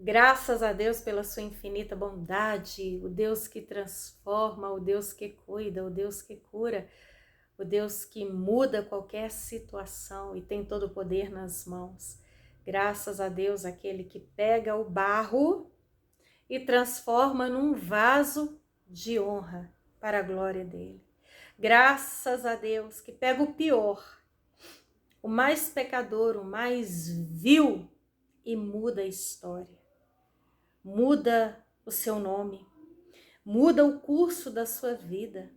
Graças a Deus pela sua infinita bondade, o Deus que transforma, o Deus que cuida, o Deus que cura, o Deus que muda qualquer situação e tem todo o poder nas mãos. Graças a Deus, aquele que pega o barro e transforma num vaso de honra para a glória dele. Graças a Deus que pega o pior, o mais pecador, o mais vil e muda a história. Muda o seu nome, muda o curso da sua vida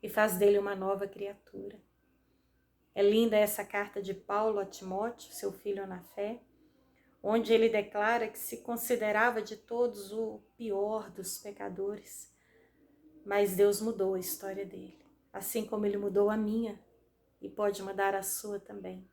e faz dele uma nova criatura. É linda essa carta de Paulo a Timóteo, seu filho na fé, onde ele declara que se considerava de todos o pior dos pecadores, mas Deus mudou a história dele, assim como ele mudou a minha e pode mudar a sua também.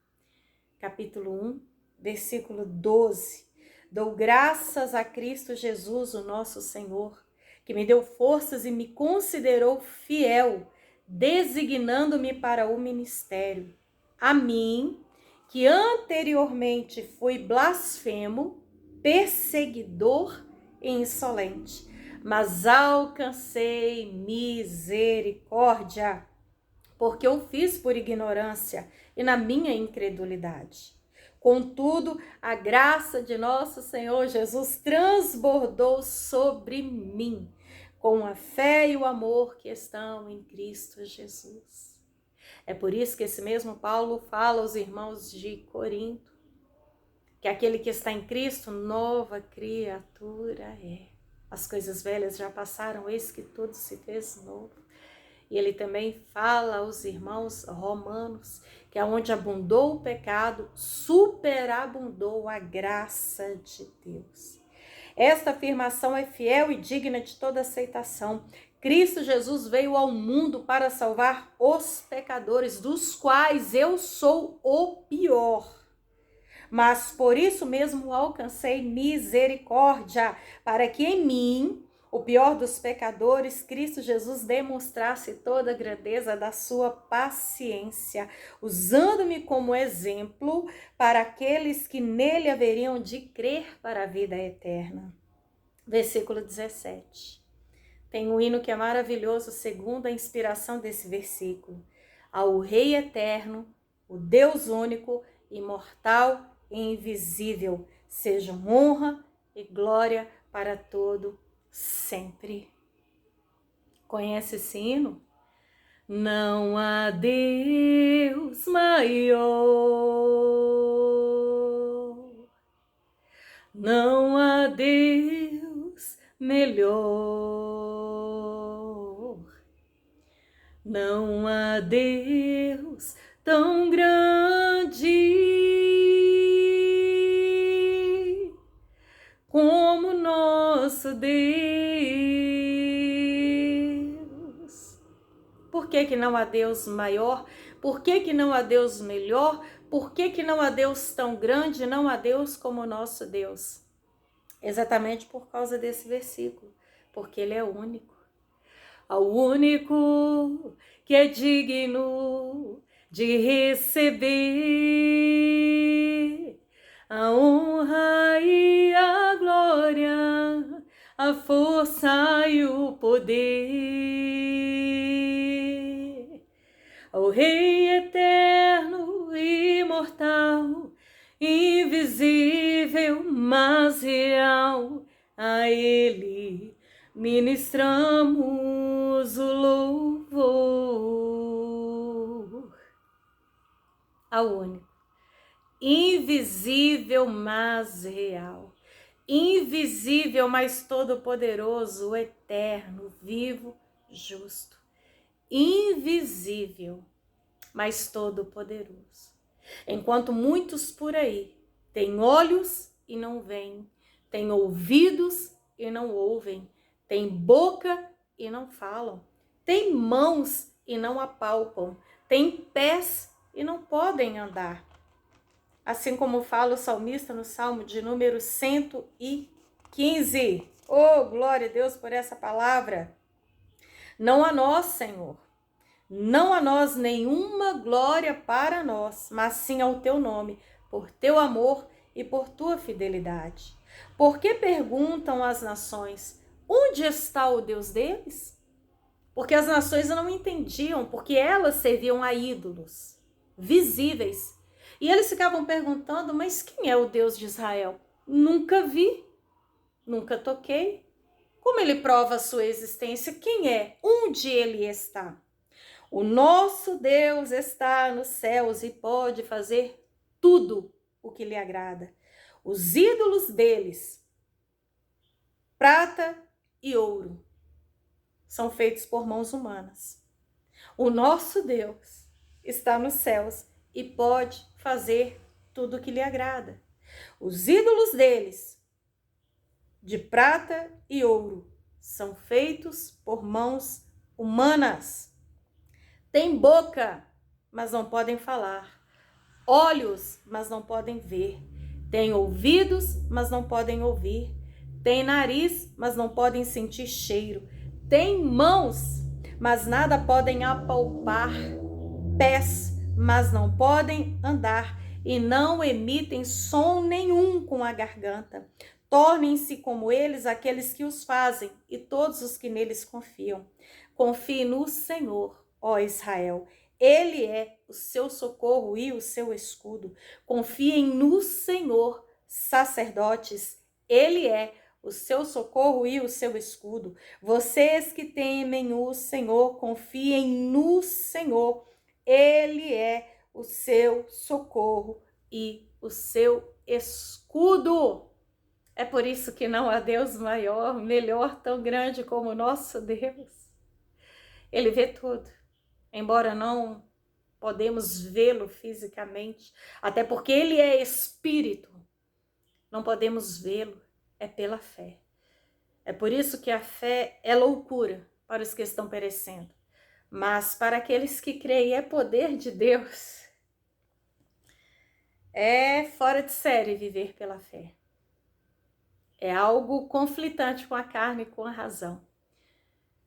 Capítulo 1, versículo 12. Dou graças a Cristo Jesus, o nosso Senhor, que me deu forças e me considerou fiel, designando-me para o ministério. A mim, que anteriormente fui blasfemo, perseguidor e insolente, mas alcancei misericórdia, porque eu fiz por ignorância e na minha incredulidade. Contudo, a graça de nosso Senhor Jesus transbordou sobre mim, com a fé e o amor que estão em Cristo Jesus. É por isso que esse mesmo Paulo fala aos irmãos de Corinto, que aquele que está em Cristo, nova criatura é. As coisas velhas já passaram, eis que tudo se fez novo. E ele também fala aos irmãos romanos que aonde abundou o pecado, superabundou a graça de Deus. Esta afirmação é fiel e digna de toda aceitação. Cristo Jesus veio ao mundo para salvar os pecadores, dos quais eu sou o pior. Mas por isso mesmo alcancei misericórdia, para que em mim, o pior dos pecadores, Cristo Jesus demonstrasse toda a grandeza da sua paciência, usando-me como exemplo para aqueles que nele haveriam de crer para a vida eterna. Versículo 17. Tem um hino que é maravilhoso segundo a inspiração desse versículo. Ao Rei eterno, o Deus único, imortal e invisível, sejam honra e glória para todo sempre. Conhece esse hino? Não há Deus maior, não há Deus melhor, não há Deus tão grande como nosso Deus. Por que não há Deus maior? Por que não há Deus melhor? Por que não há Deus tão grande? Não há Deus como nosso Deus? Exatamente por causa desse versículo, porque ele é único. Ao único que é digno de receber a honra e a glória, a força e o poder. Ao Rei eterno e imortal, invisível, mas real, a Ele ministramos o louvor. Ao único, invisível, mas real, invisível, mas todo-poderoso, eterno, vivo, justo, invisível, mas todo-poderoso. Enquanto muitos por aí têm olhos e não veem, têm ouvidos e não ouvem, têm boca e não falam, têm mãos e não apalpam, têm pés e não podem andar. Assim como fala o salmista no Salmo de número 115. Oh, glória a Deus por essa palavra. Não a nós, Senhor, não a nós nenhuma glória para nós, mas sim ao teu nome, por teu amor e por tua fidelidade. Por que perguntam as nações, onde está o Deus deles? Porque as nações não entendiam, porque elas serviam a ídolos visíveis. E eles ficavam perguntando, mas quem é o Deus de Israel? Nunca vi, nunca toquei. Como ele prova a sua existência? Quem é? Onde ele está? O nosso Deus está nos céus e pode fazer tudo o que lhe agrada. Os ídolos deles, prata e ouro, são feitos por mãos humanas. O nosso Deus está nos céus e pode fazer tudo o que lhe agrada. Os ídolos deles, de prata e ouro, são feitos por mãos humanas. Tem boca, mas não podem falar. Olhos, mas não podem ver. Tem ouvidos, mas não podem ouvir. Tem nariz, mas não podem sentir cheiro. Tem mãos, mas nada podem apalpar. Pés, mas não podem andar. E não emitem som nenhum com a garganta. Tornem-se como eles aqueles que os fazem e todos os que neles confiam. Confie no Senhor, ó Israel. Ele é o seu socorro e o seu escudo. Confiem no Senhor, sacerdotes. Ele é o seu socorro e o seu escudo. Vocês que temem o Senhor, confiem no Senhor. Ele é o seu socorro e o seu escudo. É por isso que não há Deus maior, melhor, tão grande como o nosso Deus. Ele vê tudo, embora não podemos vê-lo fisicamente, até porque ele é espírito, não podemos vê-lo, é pela fé. É por isso que a fé é loucura para os que estão perecendo, mas para aqueles que creem é poder de Deus. É fora de série viver pela fé. É algo conflitante com a carne e com a razão.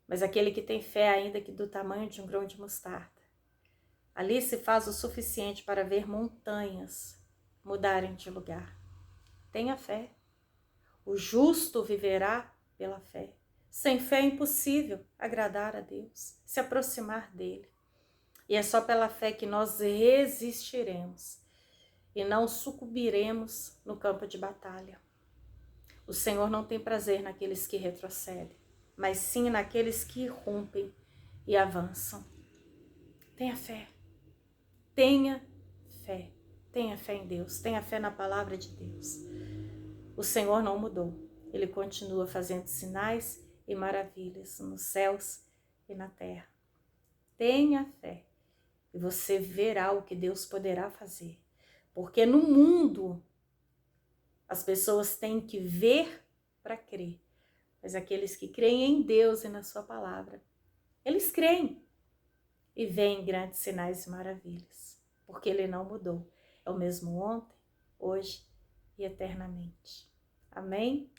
Mas aquele que tem fé, ainda que do tamanho de um grão de mostarda, ali se faz o suficiente para ver montanhas mudarem de lugar. Tenha fé. O justo viverá pela fé. Sem fé é impossível agradar a Deus, se aproximar dele. E é só pela fé que nós resistiremos e não sucumbiremos no campo de batalha. O Senhor não tem prazer naqueles que retrocedem, mas sim naqueles que rompem e avançam. Tenha fé. Tenha fé. Tenha fé em Deus. Tenha fé na palavra de Deus. O Senhor não mudou. Ele continua fazendo sinais e maravilhas nos céus e na terra. Tenha fé e você verá o que Deus poderá fazer. Porque no mundo as pessoas têm que ver para crer. Mas aqueles que creem em Deus e na sua palavra, eles creem e veem grandes sinais e maravilhas. Porque ele não mudou. É o mesmo ontem, hoje e eternamente. Amém?